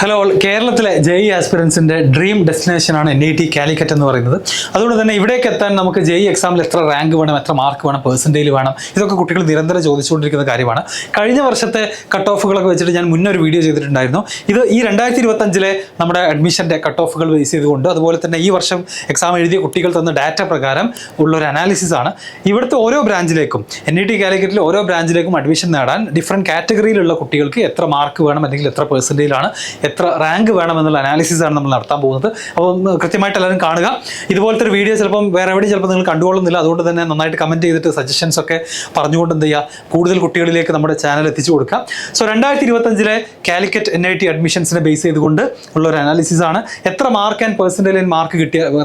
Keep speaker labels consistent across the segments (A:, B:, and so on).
A: Hello, കേരളത്തിലെ JEE ആസ്പിറൻസിൻ്റെ dream ഡെസ്റ്റിനേഷനാണ് NIT Calicut എന്ന് പറയുന്നത്. അതുകൊണ്ട് തന്നെ ഇവിടേക്ക് എത്താൻ നമുക്ക് JEE എക്സാമിൽ എത്ര റാങ്ക് വേണം, എത്ര മാർക്ക് വേണം, പെർസെൻറ്റേജ് വേണം, ഇതൊക്കെ കുട്ടികൾ നിരന്തരം ചോദിച്ചുകൊണ്ടിരിക്കുന്ന കാര്യമാണ്. കഴിഞ്ഞ വർഷത്തെ കട്ട് ഓഫുകളൊക്കെ വെച്ചിട്ട് ഞാൻ മുന്നേ ഒരു വീഡിയോ ചെയ്തിട്ടുണ്ടായിരുന്നു. ഇത് ഈ 2025 നമ്മുടെ അഡ്മിഷൻ്റെ കട്ട് ഓഫുകൾ ബേസ് ചെയ്തുകൊണ്ട്, അതുപോലെ തന്നെ ഈ വർഷം എക്സാം എഴുതിയ കുട്ടികൾ തന്ന ഡാറ്റ പ്രകാരം ഉള്ളൊരു അനാലിസിസ് ആണ്. ഇവിടുത്തെ ഓരോ ബ്രാഞ്ചിലേക്കും NIT കാലിക്കറ്റിലെ ഓരോ ബ്രാഞ്ചിലേക്കും അഡ്മിഷൻ നേടാൻ ഡിഫറെൻറ്റ് കാറ്റഗറിയിലുള്ള കുട്ടികൾക്ക് എത്ര മാർക്ക് വേണം, അല്ലെങ്കിൽ എത്ര പെർസെൻറ്റേജാണ്, എത്ര റാങ്ക് വേണമെന്നുള്ള അനാലിസിസ് ആണ് നമ്മൾ നടത്താൻ പോകുന്നത്. അപ്പോൾ കൃത്യമായിട്ട് എല്ലാവരും കാണുക. ഇതുപോലത്തെ ഒരു വീഡിയോ ചിലപ്പം വേറെ എവിടെയും ചിലപ്പോൾ നിങ്ങൾ കണ്ടുകൊള്ളുന്നില്ല. അതുകൊണ്ട് തന്നെ നന്നായിട്ട് കമൻറ്റ് ചെയ്തിട്ട് സജഷൻസ് ഒക്കെ പറഞ്ഞുകൊണ്ട് എന്ത് ചെയ്യുക, കൂടുതൽ കുട്ടികളിലേക്ക് നമ്മുടെ ചാനൽ എത്തിച്ചു കൊടുക്കുക. സോ 2025 കാലിക്കറ്റ് NIT അഡ്മിഷൻസിനെ ബേസ് ചെയ്തുകൊണ്ട് ഉള്ള ഒരു അനാലിസിസ് ആണ്. എത്ര മാർക്ക് ആൻഡ് പെർസെൻറ്റേജ്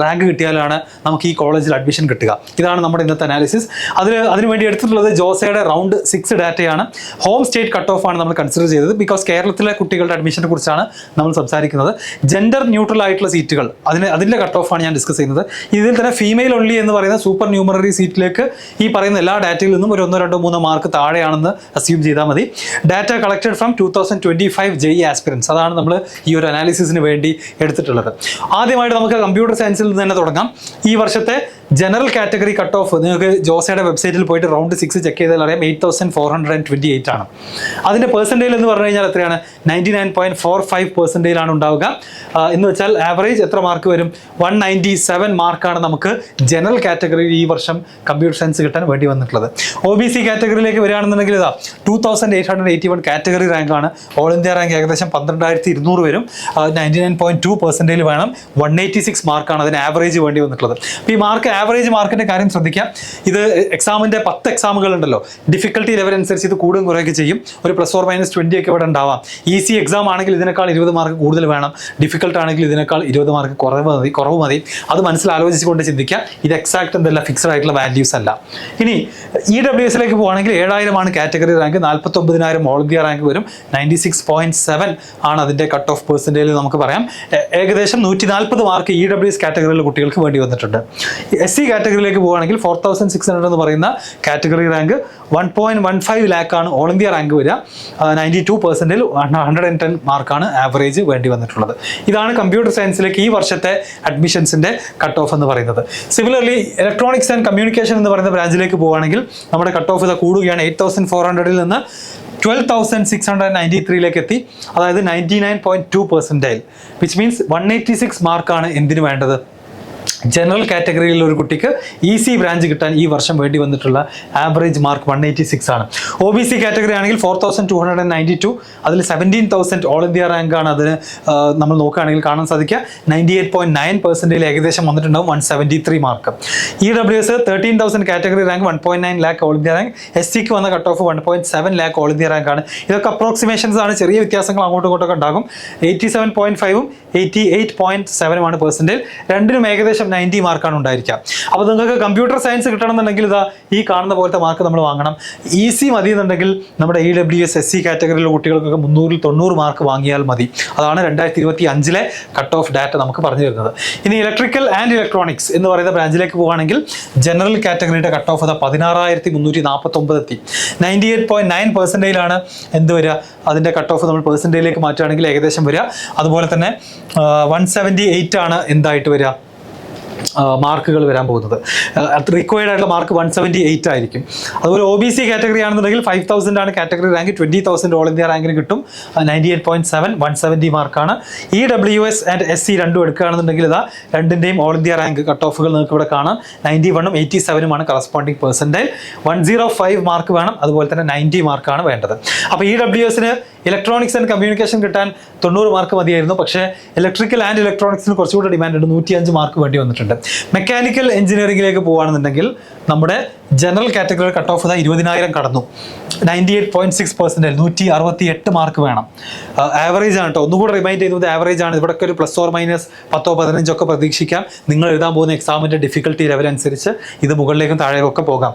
A: റാങ്ക് കിട്ടിയാലാണ് നമുക്ക് ഈ കോളേജിൽ അഡ്മിഷൻ കിട്ടുക. ഇതാണ് നമ്മുടെ ഇന്നത്തെ അനാലിസിസ്. അതിനുവേണ്ടി എടുത്തിട്ടുള്ളത് ജോസയുടെ റൗണ്ട് 6 ഡാറ്റയാണ്. ഹോം സ്റ്റേറ്റ് കട്ട് ഓഫ് ആണ് നമ്മൾ കൺസിഡർ ചെയ്തത്. ബിക്കോസ് കേരളത്തിലെ കുട്ടികളുടെ അഡ്മിഷനെ കുറിച്ചാണ് നമ്മൾ സംസാരിക്കുന്നത്. ജെൻഡർ ന്യൂട്രൽ ആയിട്ടുള്ള സീറ്റുകൾ, അതിൻ്റെ കട്ട് ഓഫാണ് ഞാൻ ഡിസ്കസ് ചെയ്യുന്നത്. ഇതിൽ തന്നെ ഫീമെയിൽ ഓൺലി എന്ന് പറയുന്ന സൂപ്പർ ന്യൂമററി സീറ്റിലേക്ക് ഈ പറയുന്ന എല്ലാ ഡാറ്റയിൽ നിന്നും ഒരു 1, 2, 3 മാർക്ക് താഴെയാണെന്ന് അസ്യൂം ചെയ്താൽ മതി. Data collected from 2025 JEE aspirants, അതാണ് നമ്മൾ ഈ ഒരു അനാലിസിസിന് വേണ്ടി എടുത്തിട്ടുള്ളത്. ആദ്യമായിട്ട് നമുക്ക് കമ്പ്യൂട്ടർ സയൻസിൽ നിന്ന് തന്നെ തുടങ്ങാം. ഈ വർഷത്തെ ജനറൽ കാറ്റഗറി കട്ട് ഓഫ് നിങ്ങൾക്ക് ജോസയുടെ വെബ്സൈറ്റിൽ പോയിട്ട് റൗണ്ട് 6 ചെക്ക് ചെയ്താൽ അറിയാം, 8428 ആണ്. അതിൻ്റെ പെർസെൻറ്റേജ് എന്ന് പറഞ്ഞു കഴിഞ്ഞാൽ എത്രയാണ്? 99.45% ആണ് ഉണ്ടാവുക. എന്ന് വെച്ചാൽ ആവറേജ് എത്ര മാർക്ക് വരും? 197 മാർക്കാണ് നമുക്ക് ജനറൽ കാറ്റഗറിയിൽ ഈ വർഷം കമ്പ്യൂട്ടർ സയൻസ് കിട്ടാൻ വേണ്ടി വന്നിട്ടുള്ളത്. OBC കാറ്റഗറിയിലേക്ക് വരികയാണെന്നുണ്ടെങ്കിൽ ഇതാ 2881 കാറ്റഗറി റാങ്കാണ്. ഓൾ ഇന്ത്യ റാങ്ക് ഏകദേശം 12200 വരും. 99.2% വേണം. 186 മാർക്കാണ് അതിന് ആവറേജ് വേണ്ടി വന്നിട്ടുള്ളത്. അപ്പോൾ ഈ മാർക്ക് ആവറേജ് മാർക്കിൻ്റെ കാര്യം ശ്രദ്ധിക്കാം. ഇത് എക്സാമിൻ്റെ 10 എക്സാമുകൾ ഉണ്ടല്ലോ, ഡിഫിക്കൽട്ടി ലെവൽ അനുസരിച്ച് ഇത് കൂടും കുറയൊക്കെ ചെയ്യും. ഒരു +or-20 ഒക്കെ ഇവിടെ ഉണ്ടാവാം. ഈസി എക്സാം ആണെങ്കിൽ ഇതിനേക്കാൾ 20 മാർക്ക് കൂടുതൽ വേണം. ഡിഫിക്കൽട്ട് ആണെങ്കിൽ ഇതിനേക്കാൾ 20 മാർക്ക് കുറവ് മതി. അത് മനസ്സിലാലോചിച്ചുകൊണ്ട് ചിന്തിക്കുക. ഇത് എക്സാക്ട് എന്തല്ല, ഫിക്സഡ് ആയിട്ടുള്ള വാല്യൂസ് അല്ല. ഇനി EWSലേക്ക് പോകുകയാണെങ്കിൽ 7000 ആണ് category rank, 49,000 all India rank വരും. 96.7 ആണ് അതിൻ്റെ കട്ട് ഓഫ് പെർസെൻറ്റേജ് നമുക്ക് പറയാം. ഏകദേശം 140 മാർക്ക് EWS കാറ്റഗറിയിലെ കുട്ടികൾക്ക് വേണ്ടി വന്നിട്ടുണ്ട്. SC കാറ്റഗറിയിലേക്ക് പോകുകയാണെങ്കിൽ 4600 എന്ന് പറയുന്ന കാറ്റഗറി റാങ്ക് 1.15 ലാക്ക് ആണ് ഓൾ ഇന്ത്യ റാങ്ക് വരിക. 92% 110 മാർക്കാണ് ആവറേജ് വേണ്ടി വന്നിട്ടുള്ളത്. ഇതാണ് കമ്പ്യൂട്ടർ സയൻസിലേക്ക് ഈ വർഷത്തെ അഡ്മിഷൻസിൻ്റെ കട്ട് ഓഫ് എന്ന് പറയുന്നത്. സിമിലർലി ഇലക്ട്രോണിക്സ് ആൻഡ് കമ്മ്യൂണിക്കേഷൻ എന്ന് പറയുന്ന ബ്രാഞ്ചിലേക്ക് പോകുകയാണെങ്കിൽ നമ്മുടെ കട്ട് ഓഫ് ഇത് കൂടുകയാണ്. 8400 നിന്ന് 12693 എത്തി. അതായത് 99.2%, വിച്ച് മീൻസ് 186 മാർക്കാണ് എന്തിനു വേണ്ടത്? ജനറൽ കാറ്റഗറിയിലുള്ള ഒരു കുട്ടിക്ക് EC ബ്രാഞ്ച് കിട്ടാൻ ഈ വർഷം വേണ്ടി വന്നിട്ടുള്ള ആവറേജ് മാർക്ക് 186 ആണ്. OBC കാറ്റഗറി ആണെങ്കിൽ 4292, അതിൽ 17,000 ഓൾ ഇന്ത്യ റാങ്ക് ആണ്. അതിന് നമ്മൾ നോക്കുകയാണെങ്കിൽ കാണാൻ സാധിക്കുക 98.9% ഏകദേശം വന്നിട്ടുണ്ടാവും. 173 mark. EWS 13,000 category rank, 1.9 lakh all India rank. SCക്ക് വന്ന cut off 1.7 lakh all India rank ആണ്. ഇതൊക്കെ അപ്രോക്സിമേഷൻസ് ആണ്, ചെറിയ വ്യത്യാസങ്ങൾ അങ്ങോട്ടും ഇങ്ങോട്ടൊക്കെ ഉണ്ടാകും. 87.5ഉം 88.7 ആണ് പെർസെൻറ്റേജ്. രണ്ടിനും ഏകദേശം 90 മാർക്കാണ് ഉണ്ടായിരിക്കുക. അപ്പോൾ നിങ്ങൾക്ക് കമ്പ്യൂട്ടർ സയൻസ് കിട്ടണമെന്നുണ്ടെങ്കിൽ ഇതാ ഈ കാണുന്ന പോലത്തെ മാർക്ക് നമ്മൾ വാങ്ങണം. EC മതി എന്നുണ്ടെങ്കിൽ നമ്മുടെ EWS SC കാറ്റഗറിയിലെ കുട്ടികൾക്കൊക്കെ 390 മാർക്ക് വാങ്ങിയാൽ മതി. അതാണ് 2025 കട്ട് ഓഫ് ഡാറ്റ നമുക്ക് പറഞ്ഞു തരുന്നത്. ഇനി ഇലക്ട്രിക്കൽ ആൻഡ് ഇലക്ട്രോണിക്സ് എന്ന് പറയുന്ന ബ്രാഞ്ചിലേക്ക് പോകുകയാണെങ്കിൽ ജനറൽ കാറ്റഗറിയുടെ കട്ട് ഓഫ് 16,349 എത്തി. 98.9% ആണ് എന്ത് വരിക, അതിൻ്റെ കട്ട് ഓഫ് നമ്മൾ പെർസെൻറ്റേജിലേക്ക് മാറ്റുകയാണെങ്കിൽ ഏകദേശം വരിക. അതുപോലെ തന്നെ 178 ആണ് എന്തായിട്ട് വരിക, മാർക്കുകൾ വരാൻ പോകുന്നത്. റിക്വയർഡ് ആയിട്ടുള്ള മാർക്ക് 178 ആയിരിക്കും. അതുപോലെ OBC കാറ്റഗറി ആണെന്നുണ്ടെങ്കിൽ 5000 ആണ് കാറ്റഗറി റാങ്ക്, 20,000 ഓൾ ഇന്ത്യ റാങ്കിന് കിട്ടും. 98.7, 170 മാർക്കാണ്. EWS ആൻഡ് SC രണ്ടും എടുക്കുകയാണെന്നുണ്ടെങ്കിൽ ഇതാ രണ്ടിൻ്റെയും ഓൾ ഇന്ത്യ റാങ്ക് കട്ട് ഓഫുകൾ നിങ്ങൾക്ക് ഇവിടെ കാണാം. 91ഉം 87ഉമാണ് കറസ്പോണ്ടിങ് പെർസെൻറ്റേജ്. 105 മാർക്ക് വേണം. അതുപോലെ തന്നെ 90 മാർക്കാണ് വേണ്ടത്. അപ്പോൾ EWSന് ഇലക്ട്രോണിക്സ് ആൻഡ് കമ്മ്യൂണിക്കേഷൻ കിട്ടാൻ 90 മാർക്ക് മതിയായിരുന്നു. പക്ഷേ ഇലക്ട്രിക്കൽ ആൻഡ് ഇലക്ട്രോണിക്സിന് കുറച്ചുകൂടെ ഡിമാൻഡ് ഉണ്ട്. 105 മാർക്ക് വേണ്ടി വന്നിട്ടുണ്ട്. മെക്കാനിക്കൽ എഞ്ചിനീയറിംഗിലേക്ക് പോകുകയാണെന്നുണ്ടെങ്കിൽ നമ്മുടെ ജനറൽ കാറ്റഗറി കട്ട് ഓഫ് 20,000 കടന്നു. 98.6%, 168 മാർക്ക് വേണം. ആവറേജ് ആണ് കേട്ടോ. ഒന്നുകൂടെ റിമൈൻഡ് ചെയ്യുന്നത് ആവറേജ് ആണ്. ഇവിടെയൊക്കെ ഒരു +or-10, 15 ഒക്കെ പ്രതീക്ഷിക്കാം. നിങ്ങൾ എഴുതാൻ പോകുന്ന എക്സാമിൻ്റെ ഡിഫിക്കൽട്ടി ലെവൽ അനുസരിച്ച് ഇത് മുകളിലേക്കും താഴേക്കൊക്കെ പോകാം.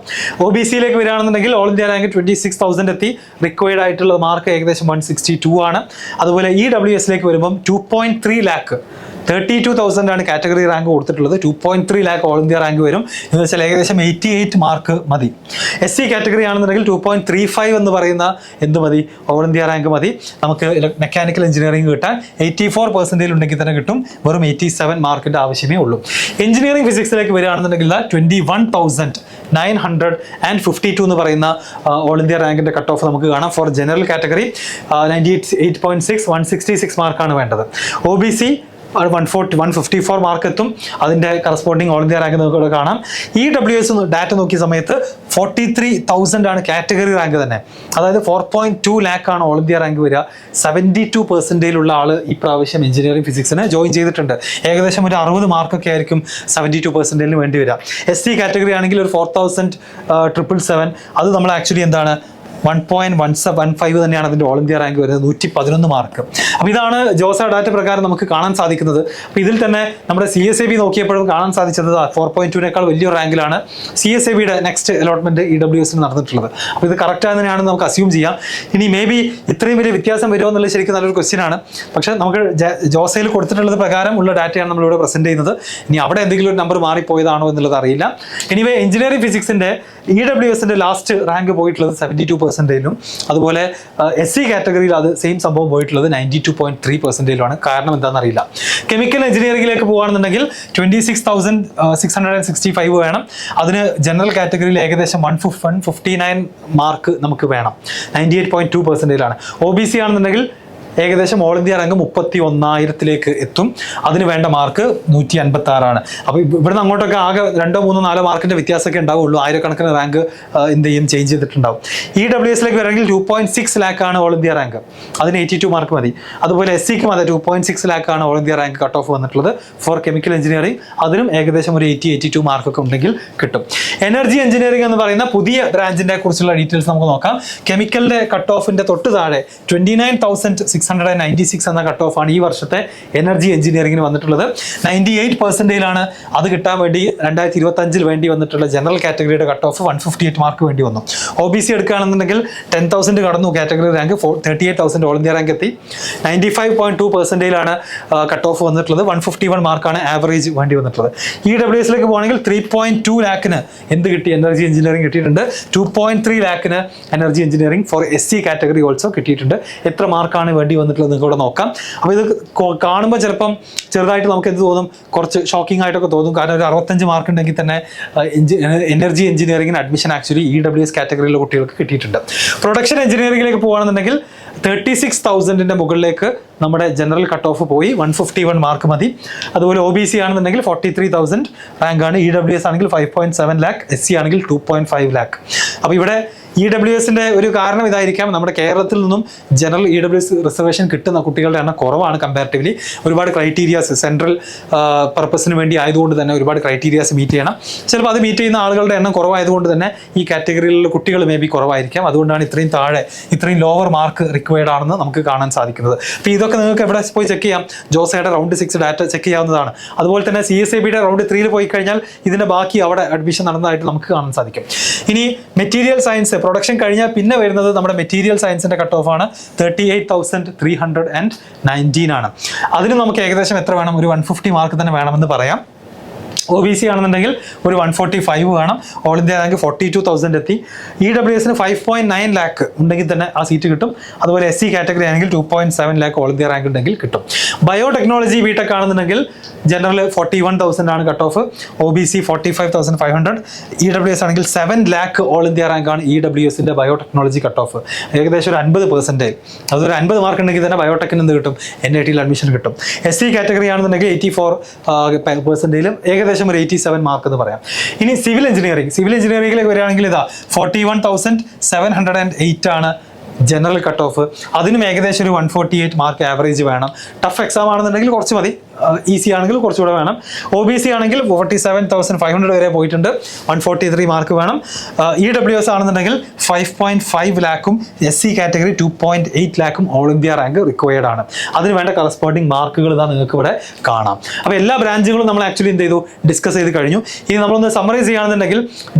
A: OBCയിലേക്ക് വരികയാണെന്നുണ്ടെങ്കിൽ ഓൾ ഇന്ത്യ റാങ്ക് 26,000 എത്തി. റിക്വയർഡ് ആയിട്ടുള്ള മാർക്ക് ഏകദേശം 162 ആണ്. അതുപോലെ EWSലേക്ക് വരുമ്പം 2.3 ലാക്ക് 32,000 ആണ് കാറ്റഗറി റാങ്ക് കൊടുത്തിട്ടുള്ളത്. 2.3 ലാക്ക് ഓൾ ഇന്ത്യ റാങ്ക് വരും. എന്ന് വെച്ചാൽ ഏകദേശം 88 മാർക്ക് മതി. SC കാറ്റഗറി ആണെന്നുണ്ടെങ്കിൽ 2.35 എന്ന് പറയുന്ന എന്ത് മതി, ഓൾ ഇന്ത്യ റാങ്ക് മതി. നമുക്ക് മെക്കാനിക്കൽ എഞ്ചിനീയറിംഗ് കിട്ടാൻ 84% ഉണ്ടെങ്കിൽ തന്നെ കിട്ടും. വെറും 87 മാർക്കിന്റെ ആവശ്യമേ ഉള്ളൂ. എഞ്ചിനീയറിംഗ് ഫിസിക്സിലേക്ക് വരികയാണെന്നുണ്ടെങ്കിൽ 21,952 എന്ന് പറയുന്ന ഓൾ ഇന്ത്യ റാങ്കിന്റെ കട്ട് ഓഫ് നമുക്ക് കാണാം. ഫോർ ജനറൽ കാറ്റഗറി 98.6, 166 മാർക്കാണ് വേണ്ടത്. OBC 154 മാർക്ക് എത്തും. അതിന്റെ കറസ്പോണ്ടിങ് ഓൾ ഇന്ത്യ റാങ്ക് നമുക്ക് ഇവിടെ കാണാം. EWS ഡാറ്റ നോക്കിയ സമയത്ത് 43,000 ആണ് കാറ്റഗറി റാങ്ക് തന്നെ. അതായത് 4.2 ലാക്ക് ആണ് ഓൾ ഇന്ത്യ റാങ്ക് വരിക. 72% ആള് ഈ പ്രാവശ്യം എഞ്ചിനീയറിംഗ് ഫിസിക്സിന് ജോയിൻ ചെയ്തിട്ടുണ്ട്. ഏകദേശം ഒരു 60 മാർക്കൊക്കെ ആയിരിക്കും 72% വേണ്ടി വരിക. SC കാറ്റഗറി ആണെങ്കിൽ ഒരു 4,777. അത് നമ്മൾ ആക്ച്വലി എന്താണ് 1.115 തന്നെയാണ് അതിന്റെ ഓൾ ഇന്ത്യ റാങ്ക് വരുന്നത്. 111 മാർക്ക്. അപ്പോൾ ഇതാണ് ജോസ ഡാറ്റ പ്രകാരം നമുക്ക് കാണാൻ സാധിക്കുന്നത്. അപ്പോൾ ഇതിൽ തന്നെ നമ്മുടെ CSAB നോക്കിയപ്പോഴും കാണാൻ സാധിച്ചത് 4.2നേക്കാൾ വലിയൊരു റാങ്കിലാണ് CSABയുടെ നെക്സ്റ്റ് അലോട്ട്മെന്റ് EWS നടന്നിട്ടുള്ളത്. അപ്പോൾ ഇത് കറക്റ്റ് ആണെന്ന് നമുക്ക് അസ്യൂം ചെയ്യാം. ഇനി മേ ബി ഇത്രയും വലിയ വ്യത്യാസം വരുമോ എന്നുള്ളത് ശരിക്കും നല്ലൊരു ക്വസ്റ്റ്യൻ ആണ്. പക്ഷേ നമുക്ക് ജോസയിൽ കൊടുത്തിട്ടുള്ളത് പ്രകാരം ഉള്ള ഡാറ്റയാണ് നമ്മളിവിടെ പ്രസന്റ് ചെയ്യുന്നത്. ഇനി അവിടെ എന്തെങ്കിലും ഒരു നമ്പർ മാറിപ്പോയതാണോ എന്നുള്ളത് അറിയില്ല. എനിവേ എഞ്ചിനീയറിംഗ് ഫിസിക്സിന്റെ EWSന്റെ ലാസ്റ്റ് റാങ്ക് പോയിട്ടുള്ളത് 72%. അതുപോലെ SC കാറ്റഗറിയിൽ അത് സെയിം സംഭവം പോയിട്ടുള്ളത് 92.3%. കാരണം എന്താണെന്ന് അറിയില്ല. കെമിക്കൽ എഞ്ചിനീയറിംഗിലേക്ക് പോകുകയാണെന്നുണ്ടെങ്കിൽ 26,665 വേണം. അതിന് ജനറൽ കാറ്റഗറിയിൽ ഏകദേശം 159 മാർക്ക് നമുക്ക് വേണം. 98.2% OBC ആണെന്നുണ്ടെങ്കിൽ ഏകദേശം ഓൾ ഇന്ത്യ റാങ്ക് 31,000 എത്തും. അതിന് വേണ്ട മാർക്ക് 156 അപ്പോൾ ഇവിടുന്ന് അങ്ങോട്ടൊക്കെ ആകെ 2, 3, 4 മാർക്കിന്റെ വ്യത്യാസമൊക്കെ ഉണ്ടാവുള്ളൂ. ആയിരക്കണക്കിന് റാങ്ക് എന്ത് ചെയ്യും ചേഞ്ച് ചെയ്തിട്ടുണ്ടാവും. EWSലേക്ക് വരണമെങ്കിൽ 2.6 ലാക്ക് ആണ് ഓൾ ഇന്ത്യ റാങ്ക്. അതിന് 82 മാർക്ക് മതി. അതുപോലെ SCക്കും അതെ 2.6 ലാക്ക് ആണ് all India rank cut off വന്നിട്ടുള്ളത് ഫോർ കെമിക്കൽ എഞ്ചിനീയറിംഗ്. അതിനും ഏകദേശം ഒരു 82 മാർക്കൊക്കെ ഉണ്ടെങ്കിൽ കിട്ടും. എനർജി എഞ്ചിനീയറിംഗ് എന്ന് പറയുന്ന പുതിയ ബ്രാഞ്ചിനെ കുറിച്ചുള്ള ഡീറ്റെയിൽസ് നമുക്ക് നോക്കാം. കെമിക്കലിന്റെ കട്ട് ഓഫിന്റെ തൊട്ട് താഴെ 29,696 എന്ന കട്ട് ഓഫ് ആണ് ഈ വർഷത്തെ എനർജി എഞ്ചിനീയറിംഗിന് വന്നിട്ടുള്ളത്. 98% അത് കിട്ടാൻ വേണ്ടി 2025 വേണ്ടി വന്നിട്ടുള്ള ജനറൽ കാറ്റഗറിയുടെ കട്ട് ഓഫ് 158 മാർക്ക് വേണ്ടി വന്നു. OBC എടുക്കുകയാണെന്നുണ്ടെങ്കിൽ 10,000 കടന്നു category rank. 38,000 all India rank എത്തി. 95.2% കട്ട് ഓഫ് വന്നിട്ടുള്ളത്. 151 മാർക്കാണ് ആവറേജ് വേണ്ടി വന്നിട്ടുള്ളത്. EWSലേക്ക് പോകുകയാണെങ്കിൽ 3.2 ലാക്കിന് എന്ത് കിട്ടി, എനർജി എഞ്ചിനീയറിംഗ് കിട്ടിയിട്ടുണ്ട്. 2.3 ലാക്കിന് energy engineering for SC category also കിട്ടിയിട്ടുണ്ട്. എത്ര മാർക്കാണ് വേണ്ടി വന്നിട്ടുള്ളത് നിങ്ങൾക്ക് ഇവിടെ നോക്കാം. അപ്പോൾ ഇത് കാണുമ്പോൾ ചിലപ്പം ചെറുതായിട്ട് നമുക്ക് എന്ത് തോന്നും, കുറച്ച് ഷോക്കിംഗ് ആയിട്ടൊക്കെ തോന്നും. കാരണം ഒരു 65 മാർക്ക് ഉണ്ടെങ്കിൽ തന്നെ എനർജി എഞ്ചിനീയറിംഗിന് അഡ്മിഷൻ ആക്ച്വലി EWS കാറ്റഗറിയിലെ കുട്ടികൾക്ക് കിട്ടിയിട്ടുണ്ട്. പ്രൊഡക്ഷൻ എഞ്ചിനീയറിംഗിലേക്ക് പോകുകയാണെന്നുണ്ടെങ്കിൽ 36,000 മുകളിലേക്ക് നമ്മുടെ ജനറൽ കട്ട് ഓഫ് പോയി. 151 മാർക്ക് മതി. അതുപോലെ OBC ആണെന്നുണ്ടെങ്കിൽ 43,000 റാങ്കാണ്. EWS ആണെങ്കിൽ 5.7 ലാക്ക്, SC ആണെങ്കിൽ 2.5 ലാക്ക്. അപ്പോൾ ഇവിടെ EWSന്റെ ഒരു കാരണം ഇതായിരിക്കാം, നമ്മുടെ കേരളത്തിൽ നിന്നും ജനറൽ EWS റിസർവേഷൻ കിട്ടുന്ന കുട്ടികളുടെ എണ്ണം കുറവാണ് കമ്പാരിറ്റീവ്ലി. ഒരുപാട് ക്രൈറ്റീരിയാസ് സെൻട്രൽ പർപ്പസിന് വേണ്ടി ആയതുകൊണ്ട് തന്നെ ഒരുപാട് ക്രൈറ്റീരിയാസ് മീറ്റ് ചെയ്യണം. ചിലപ്പോൾ അത് മീറ്റ് ചെയ്യുന്ന ആളുകളുടെ എണ്ണം കുറവായതുകൊണ്ട് തന്നെ ഈ കാറ്റഗറിയിലുള്ള കുട്ടികൾ മേ ബി കുറവായിരിക്കാം. അതുകൊണ്ടാണ് ഇത്രയും ലോവർ മാർക്ക് റിക്വയർഡ് ആണെന്ന് നമുക്ക് കാണാൻ സാധിക്കുന്നത്. അപ്പോൾ ഇതൊക്കെ നിങ്ങൾക്ക് എവിടെ പോയി ചെക്ക് ചെയ്യാം. ജോസയുടെ റൗണ്ട് 6 ഡാറ്റ ചെക്ക് ചെയ്യാവുന്നതാണ്. അതുപോലെ തന്നെ CSABയുടെ റൗണ്ട് 3 പോയി കഴിഞ്ഞാൽ ഇതിന്റെ ബാക്കി അവിടെ അഡ്മിഷൻ നടന്നതായിട്ട് നമുക്ക് കാണാൻ സാധിക്കും. ഇനി മെറ്റീരിയൽ സയൻസ് പ്രൊഡക്ഷൻ കഴിഞ്ഞാൽ പിന്നെ വരുന്നത് നമ്മുടെ മെറ്റീരിയൽ സയൻസിന്റെ കട്ട് ഓഫ് ആണ്. 38,319 ആണ്. അതിന് നമുക്ക് ഏകദേശം എത്ര വേണം, ഒരു 150 മാർക്ക് തന്നെ വേണമെന്ന് പറയാം. OBC ആണെന്നുണ്ടെങ്കിൽ ഒരു 145 വേണം. ഓൾ ഇന്ത്യ റാങ്ക് 42,000 എത്തി. EWSന് 5.9 ലാക്ക് ഉണ്ടെങ്കിൽ തന്നെ ആ സീറ്റ് കിട്ടും. അതുപോലെ SC കാറ്റഗറി ആണെങ്കിൽ 2.7 ലാക്ക് ഓൾ ഇന്ത്യ റാങ്ക് ഉണ്ടെങ്കിൽ കിട്ടും. ബയോടെക്നോളജി ബിടെക് ആണെന്നുണ്ടെങ്കിൽ ജനറൽ 41,000 ആണ് കട്ട് ഓഫ്. OBC 45,500. EWS ആണെങ്കിൽ 7 ലാക്ക് ഓൾ ഇന്ത്യ റാങ്ക് ആണ് EWSന്റെ ബയോടെക്നോളജി കട്ട് ഓഫ്. ഏകദേശം ഒരു 50%. അതൊരു 50 മാർക്ക് ഉണ്ടെങ്കിൽ തന്നെ ബയോടെക്കിന് എന്ത് കിട്ടും, NITയിൽ അഡ്മിഷൻ കിട്ടും. SC കാറ്റഗറി ആണെന്നുണ്ടെങ്കിൽ 84%, ഏകദേശം ഒരു 87 മാർക്ക് എന്ന് പറയാം. ഇനി സിവിൽ എഞ്ചിനീയറിംഗിലേക്ക് വരികയാണെങ്കിൽ ഇതാ 41,708 ആണ് ജനറൽ കട്ട് ഓഫ്. അതിനും ഏകദേശം ഒരു 148 മാർക്ക് ആവറേജ് വേണം. ടഫ് എക്സാം ആണെന്നുണ്ടെങ്കിൽ കുറച്ച് മതി, ഈസി ആണെങ്കിൽ കുറച്ചുകൂടെ വേണം. OBC ആണെങ്കിൽ 47,500 വരെ പോയിട്ടുണ്ട്. 143 മാർക്ക് വേണം. EWS ആണെന്നുണ്ടെങ്കിൽ 5.5 ലാക്കും, SC കാറ്റഗറി 2.8 ലാക്കും ഓൾ ഇന്ത്യ റാങ്ക് റിക്വയർഡ് ആണ്. അതിന് വേണ്ട കറസ്പോണ്ടിങ് മാർക്കുകൾ ഇതാ നിങ്ങൾക്ക് ഇവിടെ കാണാം. അപ്പോൾ എല്ലാ ബ്രാഞ്ചുകളും നമ്മൾ ആക്ച്വലി എന്ത് ചെയ്തു, ഡിസ്കസ് ചെയ്ത് കഴിഞ്ഞു. ഇനി നമ്മളൊന്ന് സമ്മറൈസ് ചെയ്യുകയാണെന്നുണ്ടെങ്കിൽ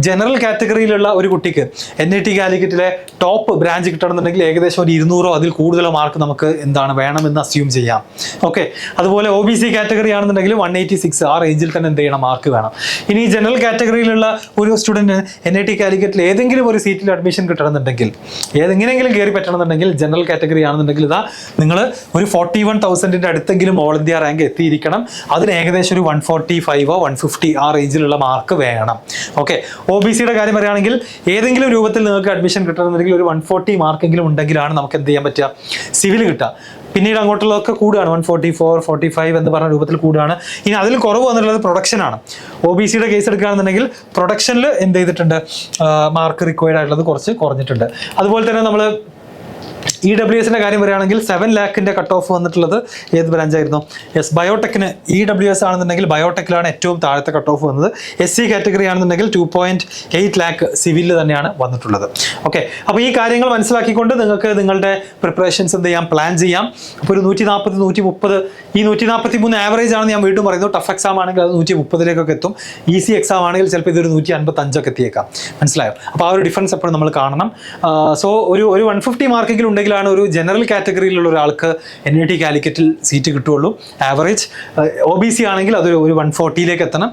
A: ജനറൽ കാറ്റഗറിയിലുള്ള ഒരു കുട്ടിക്ക് NIT കാലിക്കറ്റിലെ ടോപ്പ് ബ്രാഞ്ച് കിട്ടണമെന്നുണ്ടെങ്കിൽ ഏകദേശം ഒരു 200 അതിൽ കൂടുതലോ മാർക്ക് നമുക്ക് എന്താണ് വേണമെന്ന് അസ്യൂം ചെയ്യാം. ഓക്കെ. അതുപോലെ OBC സി കാറ്റഗറി ആണെന്നുണ്ടെങ്കിൽ 186 ആ റേഞ്ചിൽ തന്നെ എന്ത് ചെയ്യണം, മാർക്ക് വേണം. ഇനി ജനറൽ കാറ്റഗറിയിലുള്ള ഒരു സ്റ്റുഡൻറ്റ് NIT കാലിക്കറ്റിൽ ഏതെങ്കിലും ഒരു സീറ്റിൽ അഡ്മിഷൻ കിട്ടണമെന്നുണ്ടെങ്കിൽ, എങ്ങനെയെങ്കിലും കയറി പറ്റണമെന്നുണ്ടെങ്കിൽ ജനറൽ കാറ്റഗറി ആണെന്നുണ്ടെങ്കിൽ ഇതാ നിങ്ങൾ ഒരു 41,000 അടുത്തെങ്കിലും ഓൾ ഇന്ത്യ റാങ്ക് എത്തിയിരിക്കണം. അതിന് ഏകദേശം ഒരു 145 150 ആ റേഞ്ചിലുള്ള മാർക്ക് വേണം. ഓക്കെ, OBC യുടെ കാര്യം പറയുകയാണെങ്കിൽ ഏതെങ്കിലും രൂപത്തിൽ നിങ്ങൾക്ക് അഡ്മിഷൻ കിട്ടണമെന്നുണ്ടെങ്കിൽ ഒരു 140 മാർക്കെങ്കിലും ഉണ്ടെങ്കിലാണ് നമുക്ക് എന്ത് ചെയ്യാൻ പറ്റുക, സിവിൽ കിട്ടുക. പിന്നീട് അങ്ങോട്ടുള്ളതൊക്കെ കൂടുകയാണ്, 144 45 എന്ന് പറഞ്ഞ രൂപത്തിൽ കൂടുകയാണ്. ഇനി അതിൽ കുറവ് വന്നിട്ടുള്ളത് പ്രൊഡക്ഷനാണ്. OBC യുടെ കേസ് എടുക്കുകയാണെന്നുണ്ടെങ്കിൽ പ്രൊഡക്ഷനിൽ എന്ത് ചെയ്തിട്ടുണ്ട്, മാർക്ക് റിക്വയർഡ് ആയിട്ടുള്ളത് കുറച്ച് കുറഞ്ഞിട്ടുണ്ട്. അതുപോലെ തന്നെ നമ്മൾ EWSന്റെ കാര്യം പറയുകയാണെങ്കിൽ 7 lakhന്റെ കട്ട് ഓഫ് വന്നിട്ടുള്ളത് ഏത് ബ്രാഞ്ചായിരുന്നു? ബയോടെക്കിന്. EWS ആണെന്നുണ്ടെങ്കിൽ ബയോടെക്കിലാണ് ഏറ്റവും താഴത്തെ കട്ട് ഓഫ് വന്നത്. SC കാറ്റഗറി ആണെന്നുണ്ടെങ്കിൽ 2.8 lakh സിവിലിൽ തന്നെയാണ് വന്നിട്ടുള്ളത്. ഓക്കെ, അപ്പോൾ ഈ കാര്യങ്ങൾ മനസ്സിലാക്കിക്കൊണ്ട് നിങ്ങൾക്ക് നിങ്ങളുടെ പ്രിപ്പറേഷൻസ് എന്ത് ചെയ്യാം, പ്ലാൻ ചെയ്യാം. അപ്പോൾ ഒരു 140 130 ഈ 143 ആവറേജ് ആണെന്ന് ഞാൻ വീണ്ടും പറയുന്നു. ടഫ് എക്സാം ആണെങ്കിൽ അത് 130 എത്തും. ഈസി എക്സാം ആണെങ്കിൽ ചിലപ്പോൾ ഇതൊരു 155 എത്തിയേക്കാം. മനസ്സിലായോ? അപ്പോൾ ആ ഒരു ഡിഫറൻസ് എപ്പോഴും നമ്മൾ കാണണം. സോ ഒരു 150 മാർക്കെങ്കിലും ഉണ്ടെങ്കിലാണ് ഒരു ജനറൽ കാറ്റഗറിയിലുള്ള ഒരാൾക്ക് NIT കാലിക്കറ്റിൽ സീറ്റ് കിട്ടുകയുള്ളൂ. ആവറേജ് OBC ആണെങ്കിൽ അതൊരു 140 എത്തണം.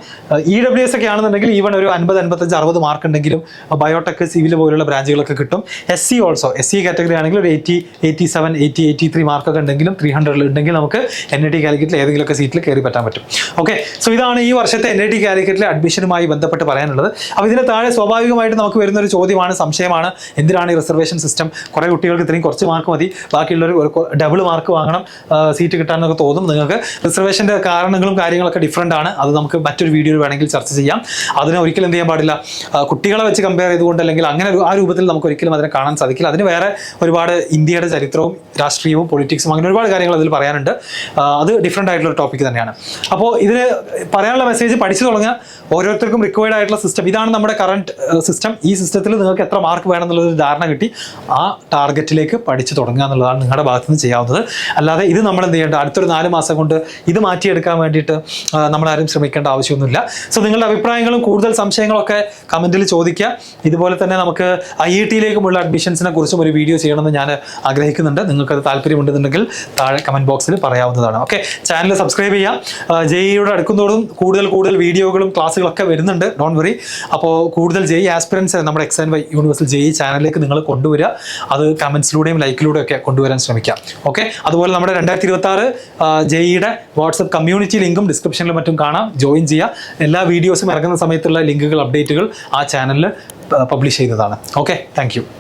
A: EWS ഒക്കെ ആണെന്നുണ്ടെങ്കിൽ ഈവൺ ഒരു 50 55 60 മാർക്ക് ഉണ്ടെങ്കിലും ബയോടെക്, സിവിൽ പോലുള്ള ബ്രാഞ്ചുകളൊക്കെ കിട്ടും. SC ഓൾസോ, SC കാറ്റഗറി ആണെങ്കിൽ ഒരു 80 87 80 83 മാർക്കൊക്കെ ഉണ്ടെങ്കിലും 300 ഉണ്ടെങ്കിൽ നമുക്ക് NIT കാലിക്കറ്റിൽ ഏതെങ്കിലുമൊക്കെ സീറ്റിൽ കയറി പറ്റാൻ പറ്റും. ഓക്കെ, സോ ഇതാണ് ഈ വർഷത്തെ NIT കാലിക്കറ്റിലെ അഡ്മിഷനുമായി ബന്ധപ്പെട്ട് പറയാനുള്ളത്. അപ്പോൾ ഇതിന് താഴെ സ്വാഭാവികമായിട്ട് നമുക്ക് വരുന്ന ഒരു ചോദ്യമാണ്, സംശയമാണ്, എന്തിനാണ് ഈ റിസർവേഷൻ സിസ്റ്റം? കുറേ കുട്ടികൾക്ക് ഇത്രയും കുറച്ച് മാർക്ക് മതി, ബാക്കിയുള്ളവർ ഡബിൾ മാർക്ക് വാങ്ങണം സീറ്റ് കിട്ടാനൊക്കെ തോന്നും നിങ്ങൾക്ക്. റിസർവേഷൻ്റെ കാരണങ്ങളും കാര്യങ്ങളൊക്കെ ഡിഫറൻ്റ് ആണ്. അത് നമുക്ക് മറ്റൊരു വീഡിയോയിൽ വേണമെങ്കിൽ ചർച്ച ചെയ്യാം. അതിനെ ഒരിക്കലും എന്ത് ചെയ്യാൻ പാടില്ല, കുട്ടികളെ വെച്ച് കമ്പയർ ചെയ്തുകൊണ്ട് അല്ലെങ്കിൽ അങ്ങനെ ആ രൂപത്തിൽ നമുക്ക് ഒരിക്കലും അതിനെ കാണാൻ സാധിക്കില്ല. അതിന് വേറെ ഒരുപാട് ഇന്ത്യയുടെ ചരിത്രവും രാഷ്ട്രീയവും പൊളിറ്റിക്സും അങ്ങനെ ഒരുപാട് കാര്യങ്ങൾ അതിൽ പറയാനുണ്ട്. അത് ഡിഫറൻ്റ് ആയിട്ടുള്ള ടോപ്പിക് തന്നെയാണ്. അപ്പോൾ ഇതിന് പറയാനുള്ള മെസ്സേജ്, പഠിച്ചു തുടങ്ങുക. ഓരോരുത്തർക്കും റിക്വയർഡ് ആയിട്ടുള്ള സിസ്റ്റം ഇതാണ്, നമ്മുടെ കറണ്ട് സിസ്റ്റം. ഈ സിസ്റ്റത്തിൽ നിങ്ങൾക്ക് എത്ര മാർക്ക് വേണം എന്നുള്ളൊരു ധാരണ കിട്ടി ആ ടാർഗറ്റിലേക്ക് പഠിച്ചു തുടങ്ങുക എന്നുള്ളതാണ് നിങ്ങളുടെ ഭാഗത്ത് നിന്ന് ചെയ്യാവുന്നത്. അല്ലാതെ ഇത് നമ്മൾ എന്ത് ചെയ്യേണ്ട, അടുത്തൊരു 4 മാസം കൊണ്ട് ഇത് മാറ്റിയെടുക്കാൻ വേണ്ടിയിട്ട് നമ്മളാരും ശ്രമിക്കേണ്ട ആവശ്യമൊന്നുമില്ല. സോ നിങ്ങളുടെ അഭിപ്രായങ്ങളും കൂടുതൽ സംശയങ്ങളൊക്കെ കമൻറ്റിൽ ചോദിക്കുക. ഇതുപോലെ തന്നെ നമുക്ക് IIT-യിലേക്കുമുള്ള അഡ്മിഷൻസിനെ കുറിച്ചും ഒരു വീഡിയോ ചെയ്യണമെന്ന് ഞാൻ ആഗ്രഹിക്കുന്നുണ്ട്. നിങ്ങൾക്കത് താല്പര്യമുണ്ടെന്നുണ്ടെങ്കിൽ താഴെ കമൻറ്റ് ബോക്സിൽ പറയാവുന്നതാണ്. ഓക്കെ, ചാനൽ സബ്സ്ക്രൈബ് ചെയ്യാം. JEE-യുടെ അടുക്കുന്നതോടും കൂടുതൽ വീഡിയോകളും ക്ലാസ്സുകളൊക്കെ വരുന്നുണ്ട്, ഡോണ്ട് വറി. അപ്പോൾ കൂടുതൽ JEE ആസ്പിറൻസ് നമ്മുടെ XNY യൂണിവേഴ്സൽ JEE ചാനലിലേക്ക് നിങ്ങൾ കൊണ്ടുവരിക. അത് കമൻസിലൂടെയും ലൈക്കിലൂടെയും ഒക്കെ കൊണ്ടുവരാൻ ശ്രമിക്കാം. ഓക്കെ, അതുപോലെ നമ്മുടെ 2026 JEE-യുടെ വാട്സപ്പ് കമ്മ്യൂണിറ്റി ലിങ്കും ഡിസ്ക്രിപ്ഷനിലും മറ്റും കാണാം, ജോയിൻ ചെയ്യുക. എല്ലാ വീഡിയോസും ഇറങ്ങുന്ന സമയത്തുള്ള ലിങ്കുകൾ, അപ്ഡേറ്റുകൾ ആ ചാനലിൽ പബ്ലിഷ് ചെയ്യുന്നതാണ്. Okay, thank you.